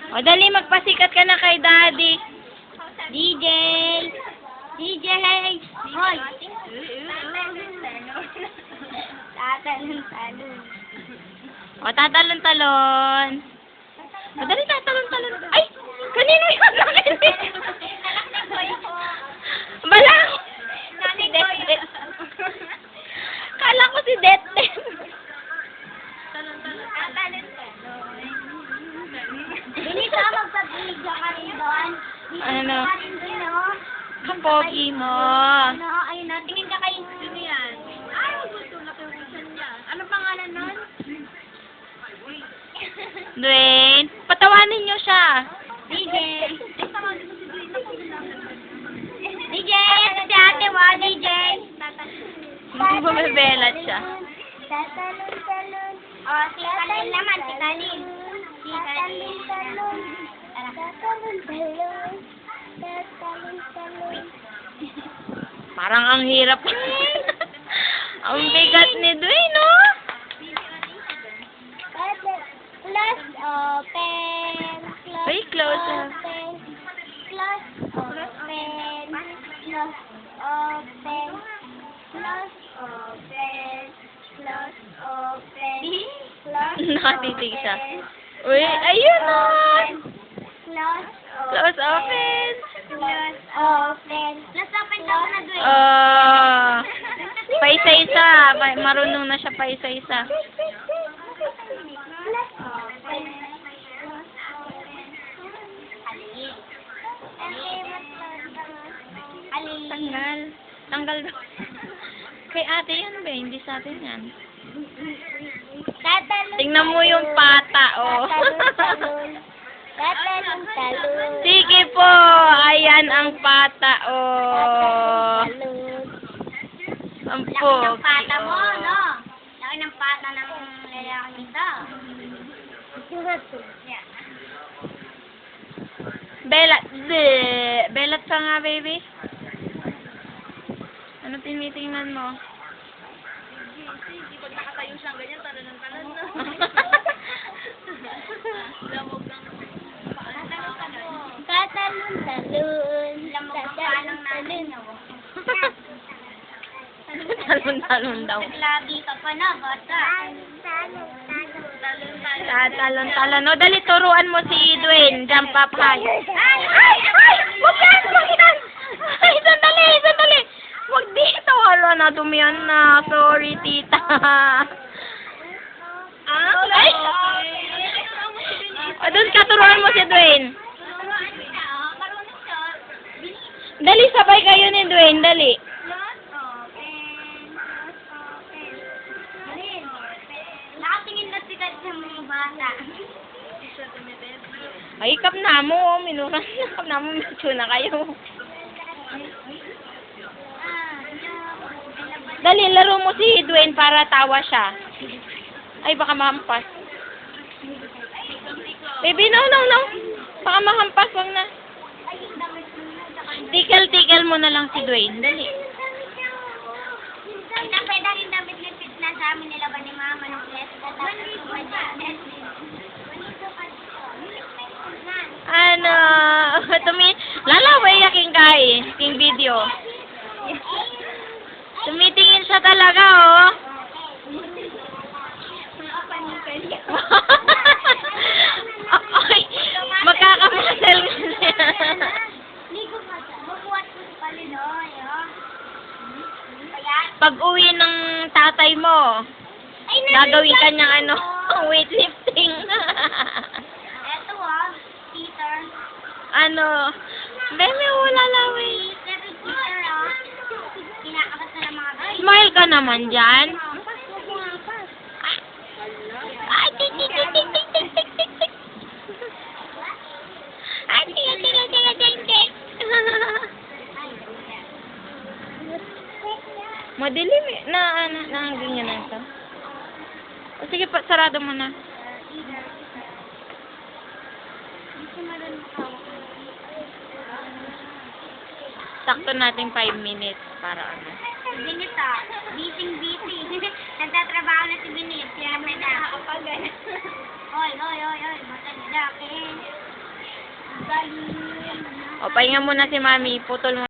O, dali, magpasikat ka na kay Daddy. DJ! DJ! Hoy! Tatalon-talon. O, tatalon-talon. O, dali, tatalon-talon. Ay! Kanino yun? Bala! Si Det-Det. Kala ko si Det-Det. Binita, magpapilidyo ka rin doon. Ano? Ka rin doon, no? Ang pogi mo. Ano? Ayun na, tingin ka kayo. Sino yan? Ay, gusto na kayo niya. Ano pangalan nun? Dwayne, patawanin niyo siya. DJ. DJ, ito si ate mo, DJ. Bumibelat siya. Tatalon-talon. Oh, si Kalin naman, si Kalin. Si Kalin. Tatalon-talon. Tatalon-talon. Parang ang hirap. Ang bigat ni Dwayne, no? Close open. Uy, close up. Open. Close open. Close open. Close open. Close open. Nakatitig siya. Uy, ayun na! Close Close open. Close open. Close open daw na doon. Paisa-isa. Marunong na siya paisa-isa. Tanggal. Tanggal daw. Kay ate yan ba? Hindi sa atin yan. Tingnan mo yung pata, oh. Tatalon-talon. Sige po. Ayan ang pata, oh. Ang Laki ng pogi, pata mo, oh. no? Laki ng pata ng lalaki nito. Yeah. Belat. Belat ka nga, baby. Ano tinitingnan mo? Pag nakatayo siyang ganyan, talon-talon na. Lamog ng Tatalon-talon. Lamog ng panang natin, no? Talon-talon daw. Lagi ka pa na, bata. Talon-talon. O, dali, turuan mo si Dwayne. Jump up high. Ay! Huwag yan! Huwag yan! Ay, sandali! Sandali! Huwag dito. Hala, nadumihan na. Sorry, tita. Ay! O, doon ka, turuan mo si Dwayne. Dali, sabay kayo ni Dwayne. Dali. Nakatingin na sikat sa mga bata. Ay, kap na mo. Minuran na. Kap na mo. Medyo na kayo. Dali, laro mo si Dwayne para tawa siya. Ay, baka mahampas. Baby, no. Baka mahampas. Wag na. Tigal mo na lang si Dwayne. Dali. Pwede rin damit na fit na sa amin nila ba ni Mama nung fiesta. Ano? Lalaway yaking kay. King video. Tumitingin siya talaga, oh. Ay, magkakamasal siya. Pag uwi ng tatay mo, gagawin ka niyang ano, weightlifting. Eto Peter. Ano? Bebe, wala laway. Kinakabat na ng mga guys. Smile ka naman dyan. Ay, tik. Ay, tik. Madilim eh. Ganyan na ito. O sige, sarado mo na. Sakto natin 5 minutes para ano. Binit Busy. Nagtatrabaho na si Binit. Kaya may nakakapagan. O, lalaki. Galing. O, pahinga muna si Mami. Putol mo.